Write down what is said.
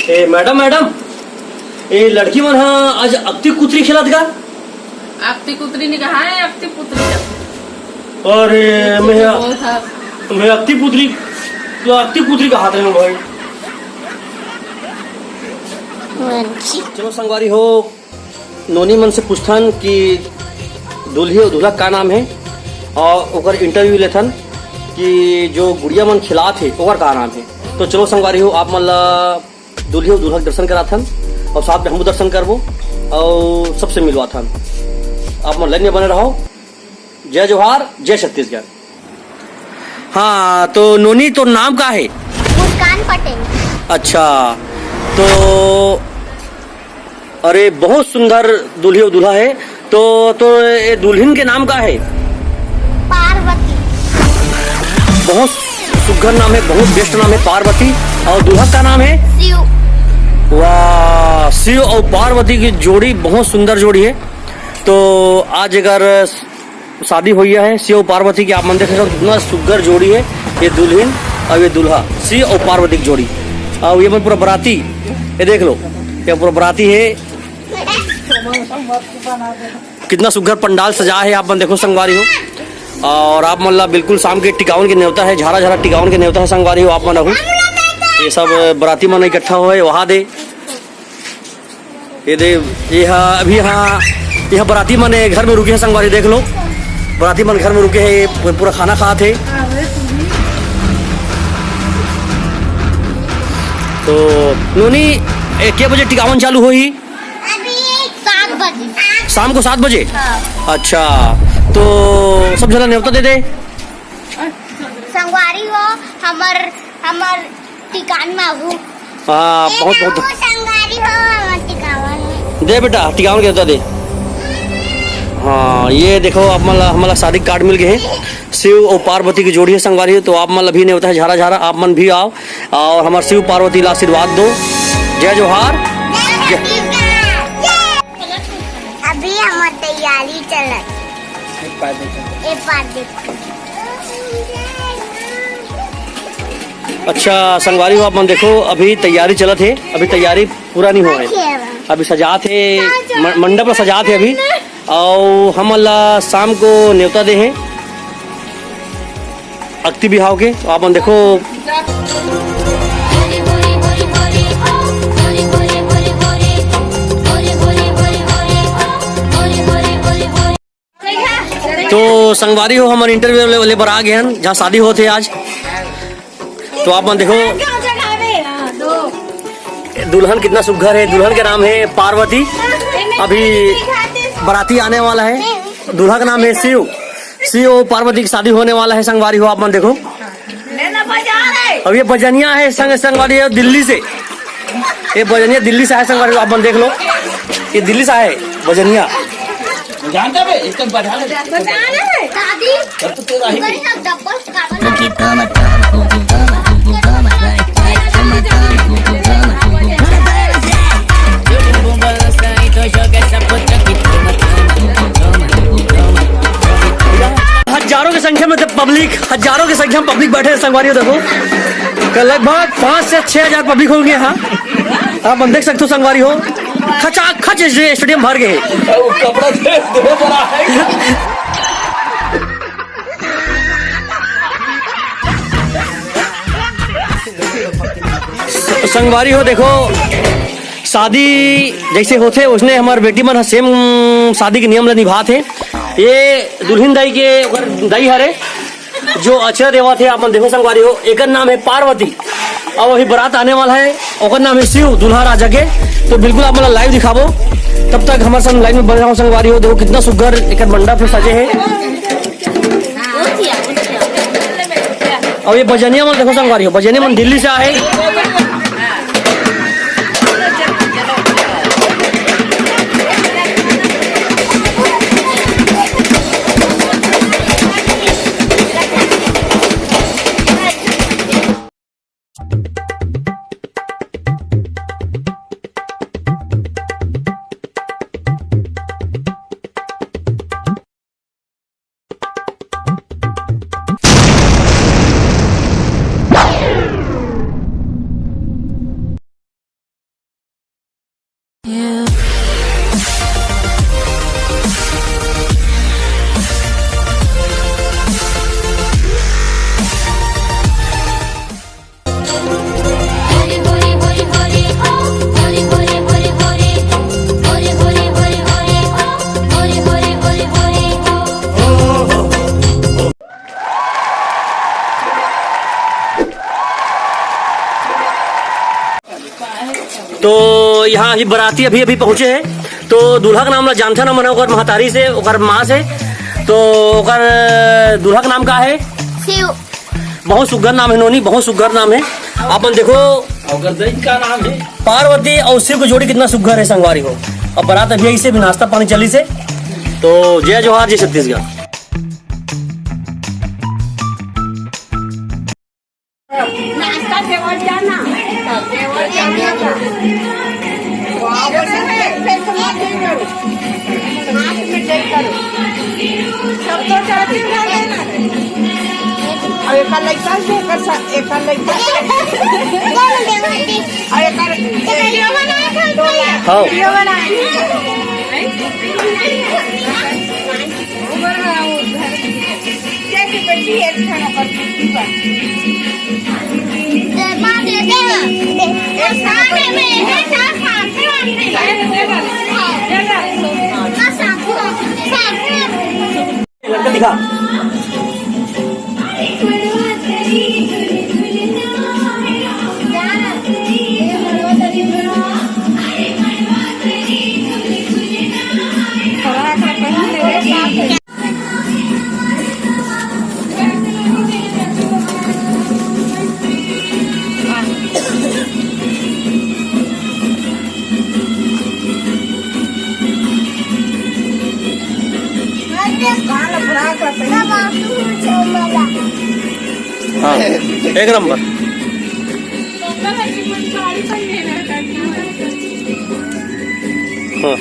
Madam madam ये लड़की मन हाँ आज अक्ति कुतरी खेलत का। आपती कुतरी ने कहा है आपती पुतरी का। और मैं अक्ति पुतरी तो अक्ति पुतरी का हाथ में भाई। चलो संगवारी हो नोनी मन से पूछथन कि दूल्ही और दूल्हा का नाम है और ओकर इंटरव्यू लेथन कि जो गुड़िया मन खिलात है ओकर का नाम है। तो चलो संगवारी हो आप मन ला दूल्ही और दूल्हा के दर्शन कराथन और साथ में हम दर्शन करबो और सबसे मिलवाथन। आप मन लाइन में बने रहो। जय जोहार जय छत्तीसगढ़। हाँ तो नोनी तो नाम का है? मुस्कान पटेल। अच्छा तो अरे बहुत सुंदर दूल्ही और दूल्हा है। तो ये दुल्हन के नाम का है? पार्वती। बहुत सुघर नाम है, बहुत बेस्ट नाम है पार्वती। और दूल्हा का नाम है शिव। वाह शिव और पार्वती की जोड़ी बहुत सुंदर जोड़ी है। तो आज अगर शादी हुई है शिव पार्वती की, आप मन देख रहे हो कितना सुघर जोड़ी है ये दुल्हन और ये दूल्हा, शिव और पार्वती की जोड़ी। और ये पूरा बराती ये देख लो, ये पूरा बराती है। कितना सुघर पंडाल सजा है आप मन देखो संगवारी हो। और आप मन ला बिल्कुल शाम के टिकावन के न्योता है, झारा झारा टिकावन के न्योता है संगवारी हो। आप मन हो ये सब बराती मन इकट्ठा हुए वहाँ दे ये दे ये अभी यहाँ बराती मन घर में रुके हैं संगवारी। देख लो बराती मन घर में रुके हैं, पूरा खाना खाते हैं। तो नोनी क्या बजे टिकावन चालू हुई? अभी 7 बजे। शाम को 7 बजे। हाँ। अच्छा तो सब जना न्योता दे दे। संगवारी हो हमर टिकान में आहू। हाँ बहुत बहुत संगवारी हो हमर टिकावन में। दे बेटा टिकावन के न्योता दे। हाँ ये देखो आप हमारा शादी कार्ड मिल गए हैं। शिव और पार्वती की जोड़ी है संगवारी है। तो आप मन अभी नहीं होता है झारा झारा, आप मन भी आओ और हमारे शिव पार्वती ला आशीर्वाद दो। जय जोहार। अभी हमार तैयारी चलत। अच्छा संगवारी हो आप मन देखो अभी तैयारी चलत है, अभी तैयारी पूरा नहीं हुआ है। अभी सजात है मंडप सजात है अभी। और हम अल्लाह शाम को न्योता दे हैं अक्ति बिहाव के। तो आप मन देखो तो संगवारी हो हमारे इंटरव्यू ले पर आ गए हैं जहाँ शादी होते आज। तो आप मन देखो दुल्हन कितना सुघर है। दुल्हन के नाम है पार्वती। अभी बराती आने वाला है। दूल्हा का नाम है शिव। शिव और पार्वती की शादी होने वाला है संगवारी हो। आप मन देखो अब ये बजनिया है संगवारी है दिल्ली से। ये बजनिया दिल्ली से है संगवारी हो। आप मन देख लो ये दिल्ली से है बजनिया। जानता है इसका बढ़ा ले दादी तब तो हजारों की संख्या में हजारों की संख्या में पब्लिक बैठे संगवारी हो। देखो लगभग 5 से 6 हजार पब्लिक होंगे यहाँ। आप देख सकते हो संगवारी हो खच स्टेडियम भर गए। संगवारी हो देखो शादी जैसे होते उसने हमारे बेटी मन सेम शादी के नियम ला निभा थे। ये दुल्हन दाई के दाई हरे जो अक्षर देवा थे। आप देखो संगवारी हो एक नाम है पार्वती और वही बारात आने वाला है और नाम है शिव दूल्हा राजा के। तो बिल्कुल आप मतलब लाइव दिखाबो तब तक हमारे संग लाइन में बने रहो संगवारी हो। देखो कितना सुघर एक मंडप में सजे है। और ये बजनिया मन देखो संगवारी हो, बजनिया मन दिल्ली से आए। तो यहाँ अभी बराती अभी अभी पहुँचे हैं। तो दूल्हा का नाम ला जानते ना मने ओकर महतारी से ओकर माँ से। तो ओकर दूल्हा का नाम का है? शिव। बहुत सुघर नाम है नोनी, बहुत सुघर नाम है। अपन देखो अगर दही का नाम है पार्वती और शिव की जोड़ी कितना सुघर है संगवारी हो। अब बारात अभी ऐसे भी नाश्ता पानी चली से। तो जय जोहार, जय छत्तीसगढ़। नाश्ता देवल जाना देवल जाना का नाच में देख करो सब तो चाहती ना लेना और एक लड़का से एक लड़का कौन देवाती? और एक वीडियो बनाए थे। हाँ वीडियो बनाए कैसे बेटी एक खाना पर मां दे दे। ये सामने में है सामने मां सामने लड़का दिखा। हाँ एक नंबर। हाँ